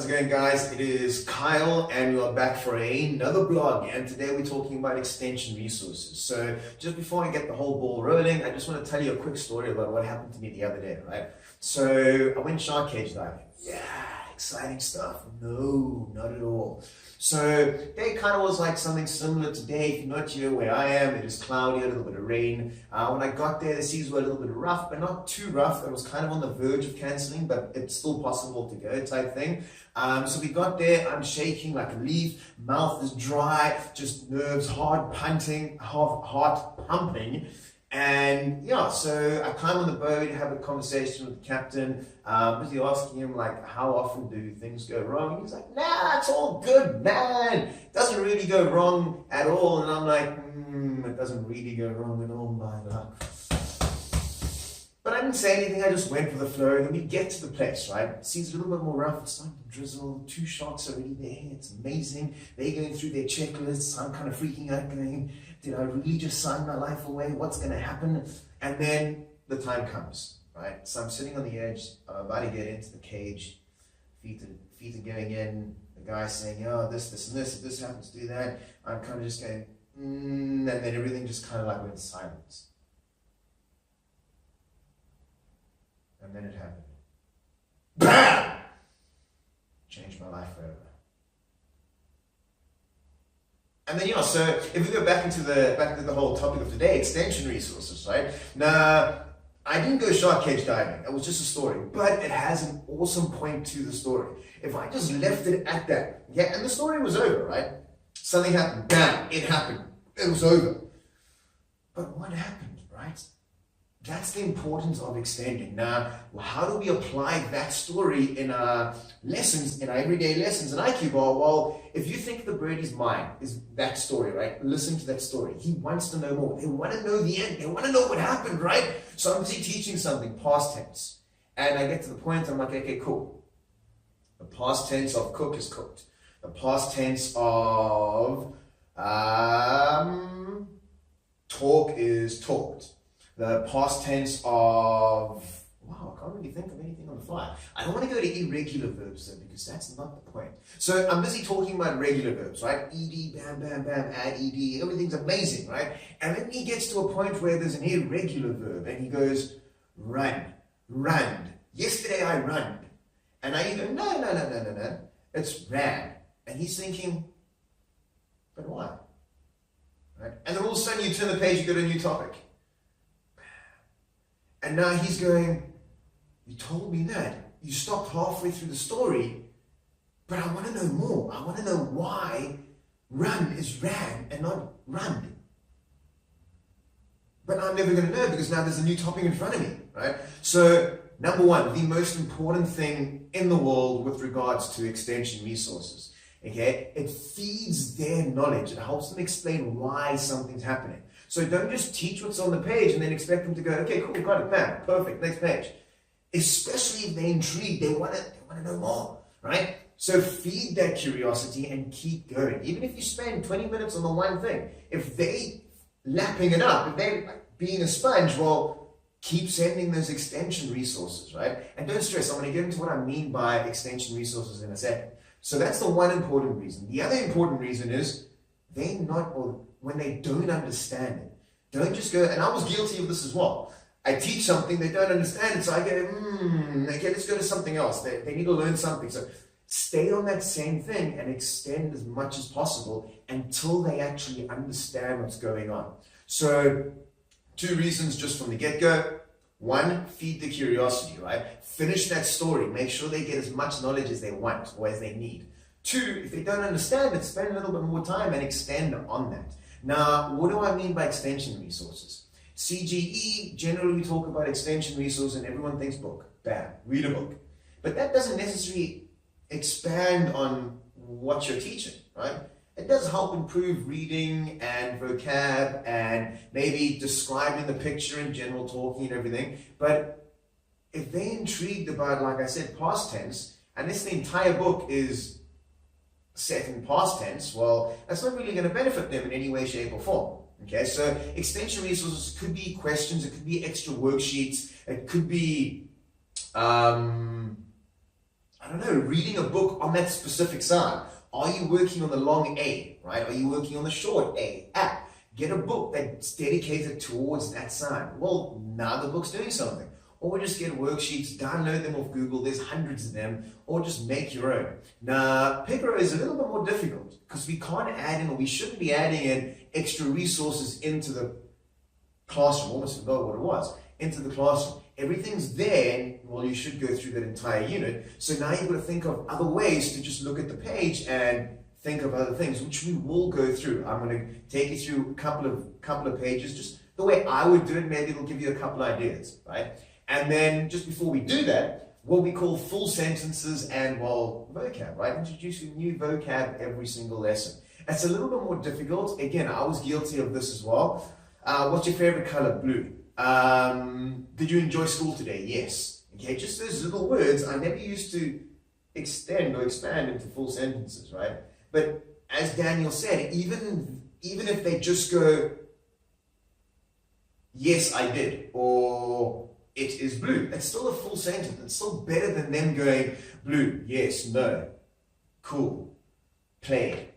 How's it going, guys? It is Kyle and we are back for another blog, and today we're talking about extension resources. So just before I get the whole ball rolling, I just want to tell you a quick story about what happened to me the other day, right? So I went shark cage diving. Yeah, exciting stuff. No, not at all. So day kind of was like something similar today. If you're not here where I am, it is cloudy, a little bit of rain. When I got there, the seas were a little bit rough, but not too rough. It was kind of on the verge of cancelling, but it's still possible to go type thing. So we got there, I'm shaking like a leaf, mouth is dry, just nerves, heart pumping. And yeah, so I climb on the boat, have a conversation with the captain, busy asking him like, how often do things go wrong? He's like, nah, it's all good, man. It doesn't really go wrong at all. And I'm like, it doesn't really go wrong at all, my luck. But I didn't say anything, I just went with the flow. Then we get to the place, right? Seems a little bit more rough, it's starting to drizzle, 2 sharks already there, it's amazing. They're going through their checklists, I'm kind of freaking out going, did I really just sign my life away? What's going to happen? And then the time comes, right? So I'm sitting on the edge, I'm about to get into the cage, feet are going in, the guy's saying, oh, this, and this, if this happens, do that. I'm kind of just going, and then everything just kind of like went silent. And then it happened. BAM! Changed my life forever. And then, so if we go back into the whole topic of today, extension resources, right? Now, I didn't go shark cage diving. It was just a story, but it has an awesome point to the story. If I just left it at that, yeah, and the story was over, right? Something happened, bam, it happened, it was over. But what happened, right? That's the importance of extending. Now, how do we apply that story in our lessons, in our everyday lessons in IQ Bar? Well, if you think the Bready's mind is that story, right? Listen to that story. He wants to know more. They want to know the end. They want to know what happened, right? So I'm busy teaching something, past tense. And I get to the point, I'm like, okay, cool. The past tense of cook is cooked. The past tense of talk is talked. The past tense of, wow, I can't really think of anything on the fly. I don't want to go to irregular verbs though, because that's not the point. So I'm busy talking about regular verbs, right? ED, bam, bam, bam, add ED, everything's amazing, right? And then he gets to a point where there's an irregular verb and he goes, run. Yesterday I run. And I go, no. It's ran. And he's thinking, but why? Right? And then all of a sudden you turn the page, you go to a new topic. And now he's going, you told me that. You stopped halfway through the story, but I want to know more. I want to know why run is ran and not run. But I'm never going to know because now there's a new topic in front of me, right? So, number one, the most important thing in the world with regards to extension resources, okay? It feeds their knowledge. It helps them explain why something's happening. So don't just teach what's on the page and then expect them to go, okay, cool, got it, bam, perfect, next page. Especially if they're intrigued, they want to know more, right? So feed that curiosity and keep going. Even if you spend 20 minutes on the one thing, if they lapping it up, if they're like being a sponge, well, keep sending those extension resources, right? And don't stress, I'm going to get into what I mean by extension resources in a second. So that's the one important reason. The other important reason is they're not, or when they don't understand it, don't just go, and I was guilty of this as well. I teach something, they don't understand it, so I go, okay, let's go to something else. They need to learn something. So stay on that same thing and extend as much as possible until they actually understand what's going on. So 2 reasons just from the get-go. 1, feed the curiosity, right? Finish that story. Make sure they get as much knowledge as they want or as they need. 2, if they don't understand it, spend a little bit more time and extend on that. Now, what do I mean by extension resources? CGE, generally we talk about extension resources and everyone thinks book. Bam, read a book. But that doesn't necessarily expand on what you're teaching, right? It does help improve reading and vocab and maybe describing the picture in general, talking and everything. But if they're intrigued about, like I said, past tense, unless the entire book is set in past tense, well, that's not really going to benefit them in any way, shape, or form. Okay, so extension resources could be questions, it could be extra worksheets, it could be I don't know, reading a book on that specific sound? Are you working on the long A, right? Are you working on the short A? Get a book that's dedicated towards that sound. Well, now the book's doing something. Or just get worksheets, download them off Google, there's hundreds of them, or just make your own. Now, Picro is a little bit more difficult because we can't add in, or we shouldn't be adding in extra resources into the classroom. Almost forgot what it was. Into the classroom. Everything's there. Well, you should go through that entire unit. So now you've got to think of other ways to just look at the page and think of other things, which we will go through. I'm going to take you through a couple of pages, just the way I would do it. Maybe it'll give you a couple ideas, right? And then just before we do that, what we call full sentences and, well, vocab, right? Introducing new vocab every single lesson. It's a little bit more difficult. Again, I was guilty of this as well. What's your favorite color? Blue. Did you enjoy school today? Yes. Okay, just those little words I never used to extend or expand into full sentences, right? But as Daniel said, even if they just go, yes, I did, or it is blue, it's still a full sentence. It's still better than them going, blue, yes, no, cool, play,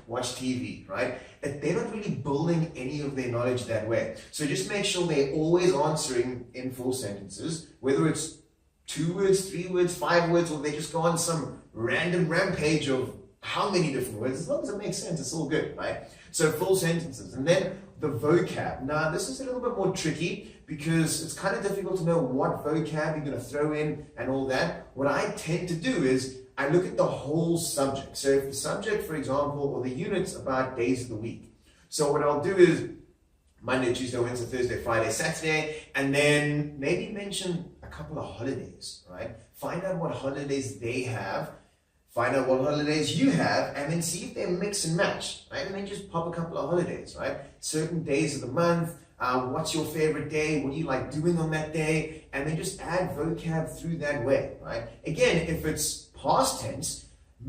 watch TV, right? They're not really building any of their knowledge that way. So just make sure they're always answering in full sentences, whether it's 2 words, 3 words, 5 words, or they just go on some random rampage of how many different words. As long as it makes sense, it's all good, right? So full sentences. And then the vocab. Now, this is a little bit more tricky because it's kind of difficult to know what vocab you're going to throw in and all that. What I tend to do is I look at the whole subject. So if the subject, for example, or the unit's about days of the week. So what I'll do is Monday, Tuesday, Wednesday, Thursday, Friday, Saturday, and then maybe mention a couple of holidays, right? Find out what holidays they have, find out what holidays you have, and then see if they mix and match, right? And then just pop a couple of holidays, right? Certain days of the month, what's your favorite day? What do you like doing on that day? And then just add vocab through that way, right? Again, if it's past tense,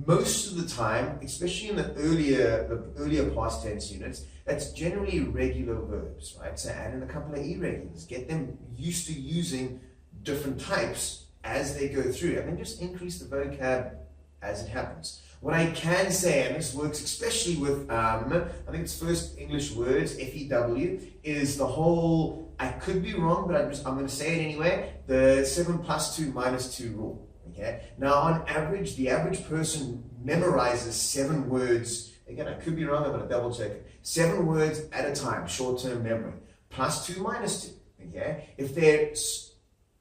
most of the time, especially in the earlier past tense units, that's generally regular verbs, right? So add in a couple of irregulars, get them used to using different types as they go through, and then just increase the vocab as it happens. What I can say, and this works especially with, I think it's first English words, FEW, is the whole, I could be wrong, but I'm going to say it anyway, the 7 plus 2 minus 2 rule. Okay? Now, on average, the average person memorizes 7 words. Again, I could be wrong, I'm going to double check it. 7 words at a time, short-term memory. Plus 2 minus 2. Okay? If they're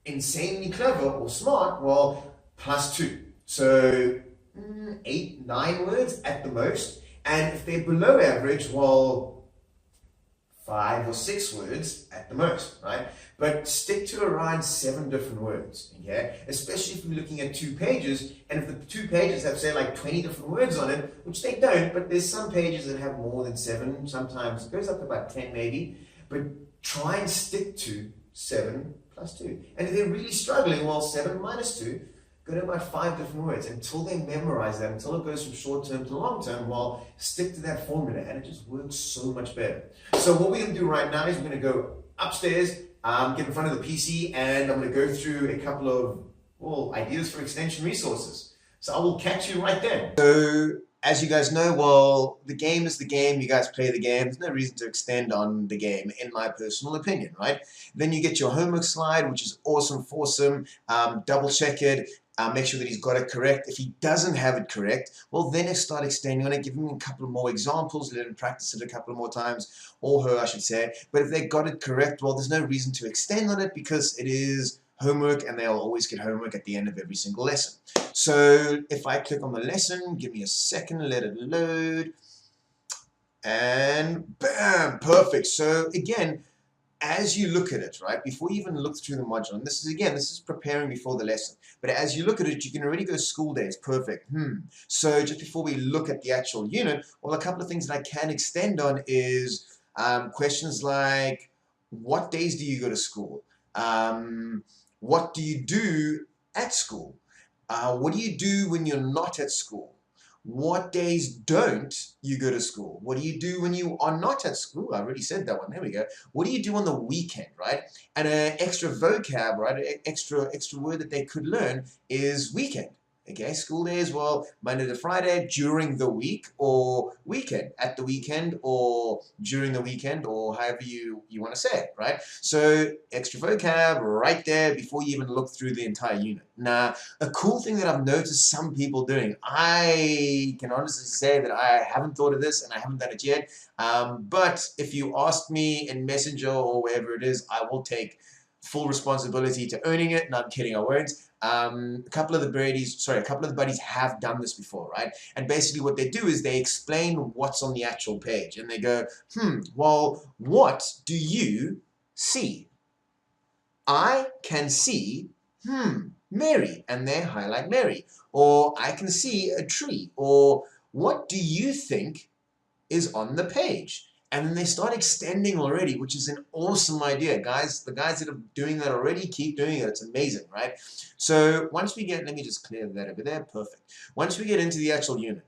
insanely clever or smart, well, plus 2. So 8, 9 words at the most. And if they're below average, well, 5 or 6 words at the most, right? But stick to around 7 different words, okay? Especially if we're looking at 2 pages, and if the 2 pages have, say, like 20 different words on it, which they don't, but there's some pages that have more than 7, sometimes it goes up to about 10 maybe, but try and stick to 7 plus 2. And if they're really struggling, well, 7 minus 2, go to about 5 different words until they memorize that, until it goes from short term to long term. Well, stick to that formula and it just works so much better. So what we're going to do right now is we're going to go upstairs, get in front of the PC, and I'm going to go through a couple of, well, ideas for extension resources. So I will catch you right then. So as you guys know, well, the game is the game. You guys play the game. There's no reason to extend on the game, in my personal opinion, right? Then you get your homework slide, which is awesome, foursome. Double check it. Make sure that he's got it correct. If he doesn't have it correct, well, then start extending on it. Give him a couple of more examples. Let him practice it a couple of more times, or her, I should say. But if they got it correct, well, there's no reason to extend on it because it is homework, and they'll always get homework at the end of every single lesson. So if I click on the lesson, give me a second, let it load, and bam, perfect. So again, as you look at it, right, before you even look through the module, and this is preparing before the lesson, but as you look at it, you can already go school days, perfect. So just before we look at the actual unit, well, a couple of things that I can extend on is questions like, what days do you go to school? What do you do at school? What do you do when you're not at school? What days don't you go to school? What do you do when you are not at school? I already said that one. There we go. What do you do on the weekend, right? And an extra vocab, right? An extra word that they could learn is weekend. Okay, school days, well, Monday to Friday, during the week, or weekend, at the weekend, or during the weekend, or however you want to say it, right? So extra vocab right there before you even look through the entire unit. Now, a cool thing that I've noticed some people doing, I can honestly say that I haven't thought of this and I haven't done it yet, but if you ask me in Messenger or wherever it is, I will take full responsibility to owning it. No, I'm kidding, I won't. A couple of the buddies have done this before, right? And basically what they do is they explain what's on the actual page and they go, well, what do you see? I can see, Mary, and they highlight Mary. Or I can see a tree. Or what do you think is on the page? And then they start extending already, which is an awesome idea. Guys, the guys that are doing that already, keep doing it. It's amazing, right? So once we get, let me just clear that over there. Perfect. Once we get into the actual unit,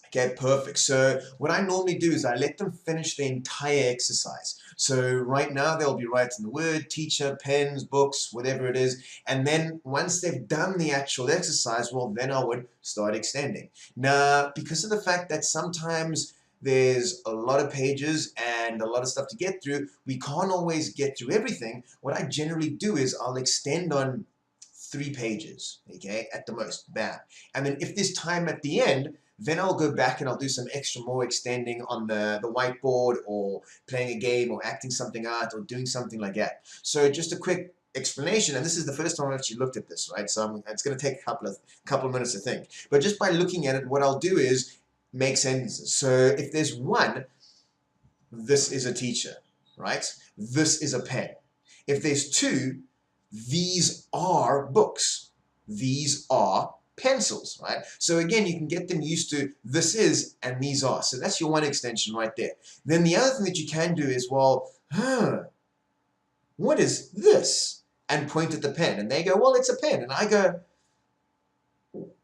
okay, perfect. So what I normally do is I let them finish the entire exercise. So right now they'll be writing the word, teacher, pens, books, whatever it is. And then once they've done the actual exercise, well, then I would start extending. Now, because of the fact that sometimes there's a lot of pages and a lot of stuff to get through, we can't always get through everything. What I generally do is I'll extend on 3 pages, okay, at the most, bam. And then if there's time at the end, then I'll go back and I'll do some extra more extending on the whiteboard or playing a game or acting something out or doing something like that. So just a quick explanation, and this is the first time I've actually looked at this, right? So it's going to take a couple of minutes to think. But just by looking at it, what I'll do is make sentences. So if there's one, this is a teacher, right? This is a pen. If there's 2, these are books. These are pencils, right? So again, you can get them used to this is and these are. So that's your one extension right there. Then the other thing that you can do is, well, what is this? And point at the pen. And they go, well, it's a pen. And I go,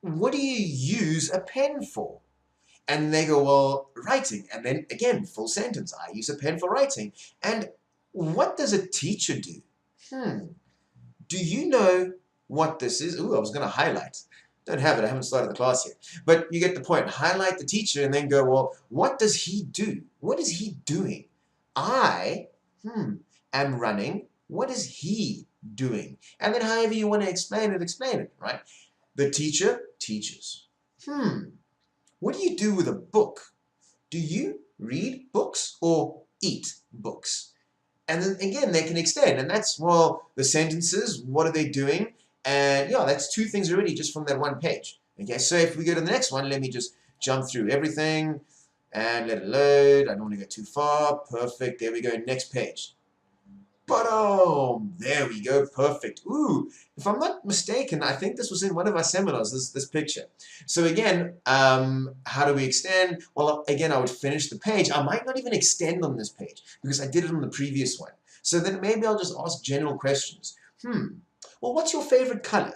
what do you use a pen for? And they go, well, writing. And then again, full sentence. I use a pen for writing. And what does a teacher do? Do you know what this is? Ooh, I was going to highlight. Don't have it. I haven't started the class yet. But you get the point. Highlight the teacher and then go, well, what does he do? What is he doing? I am running. What is he doing? And then however you want to explain it, right? The teacher teaches. What do you do with a book? Do you read books or eat books? And then again, they can extend. And that's, well, the sentences, what are they doing? And yeah, that's 2 things already just from that one page. Okay, so if we go to the next one, let me just jump through everything and let it load. I don't want to go too far. Perfect. There we go. Next page. Boom! There we go. Perfect. Ooh, if I'm not mistaken, I think this was in one of our seminars, this picture. So again, how do we extend? Well, again, I would finish the page. I might not even extend on this page because I did it on the previous one. So then maybe I'll just ask general questions. Well, what's your favorite color?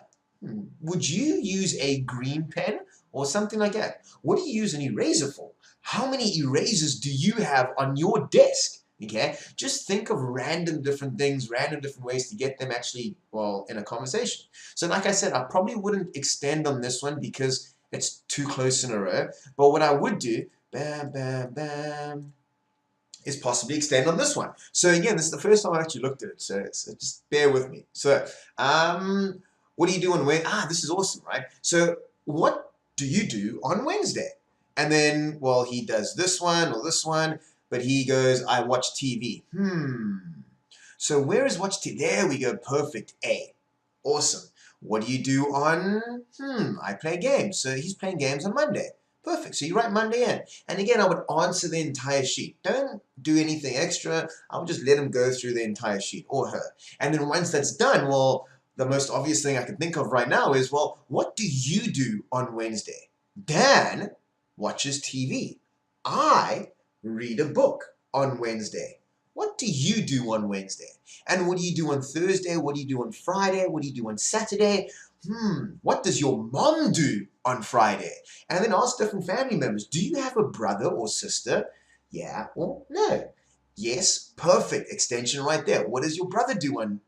Would you use a green pen or something like that? What do you use an eraser for? How many erasers do you have on your desk? Okay, just think of random different things, random different ways to get them actually, well, in a conversation. So like I said, I probably wouldn't extend on this one because it's too close in a row. But what I would do, bam, bam, bam, is possibly extend on this one. So again, this is the first time I actually looked at it. So just bear with me. So what do you do on Wednesday? This is awesome, right? So what do you do on Wednesday? And then, well, he does this one or this one. But he goes, I watch TV. So where is watch TV? There we go. Perfect. A. Awesome. What do you do on? I play games. So he's playing games on Monday. Perfect. So you write Monday in. And again, I would answer the entire sheet. Don't do anything extra. I would just let him go through the entire sheet, or her. And then once that's done, well, the most obvious thing I can think of right now is, well, what do you do on Wednesday? Dan watches TV. I read a book on Wednesday. What do you do on Wednesday? And what do you do on Thursday? What do you do on Friday? What do you do on Saturday? What does your mom do on Friday? And then ask different family members, do you have a brother or sister? Yeah or no? Yes, perfect, extension right there. What does your brother do on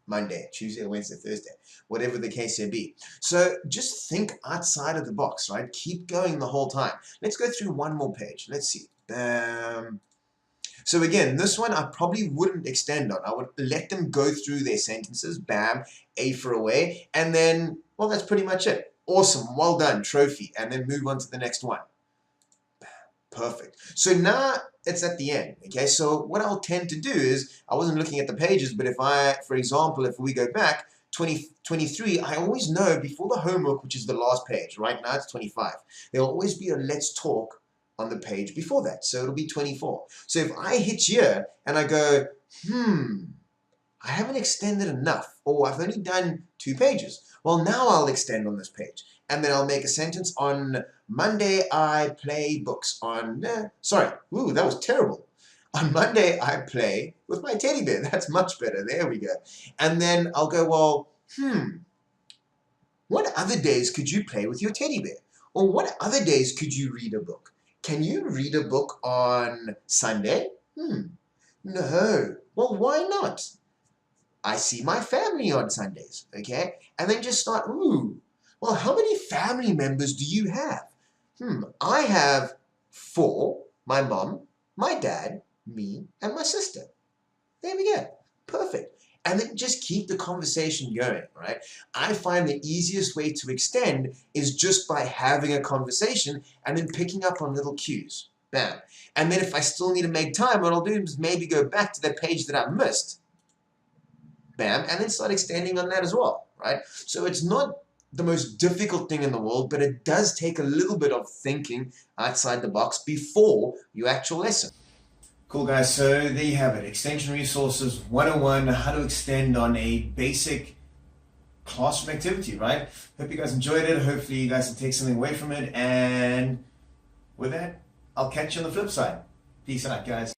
Monday, Tuesday, Wednesday, Thursday, whatever the case may be? So just think outside of the box, right? Keep going the whole time. Let's go through one more page. Let's see. So again, this one I probably wouldn't extend on. I would let them go through their sentences, bam, A for away, and then, well, that's pretty much it. Awesome, well done, trophy, and then move on to the next one. Perfect. So now it's at the end, okay? So what I'll tend to do is, I wasn't looking at the pages, but if I, for example, if we go back, 23, I always know before the homework, which is the last page, right now it's 25, there'll always be a let's talk on the page before that, so it'll be 24. So if I hit here and I go, I haven't extended enough, or I've only done 2 pages, well, now I'll extend on this page. And then I'll make a sentence on Monday I play books. Sorry, ooh, that was terrible. On Monday I play with my teddy bear. That's much better. There we go. And then I'll go, well, what other days could you play with your teddy bear? Or what other days could you read a book? Can you read a book on Sunday? No. Well, why not? I see my family on Sundays, okay? And then just start, well, how many family members do you have? I have 4, my mom, my dad, me, and my sister. There we go. Perfect. And then just keep the conversation going, right? I find the easiest way to extend is just by having a conversation and then picking up on little cues. Bam. And then if I still need to make time, what I'll do is maybe go back to that page that I missed. Bam. And then start extending on that as well, right? So it's not the most difficult thing in the world, but it does take a little bit of thinking outside the box before your actual lesson. Cool, guys. So there you have it. Extension Resources 101, how to extend on a basic classroom activity, right? Hope you guys enjoyed it. Hopefully you guys can take something away from it. And with that, I'll catch you on the flip side. Peace out, guys.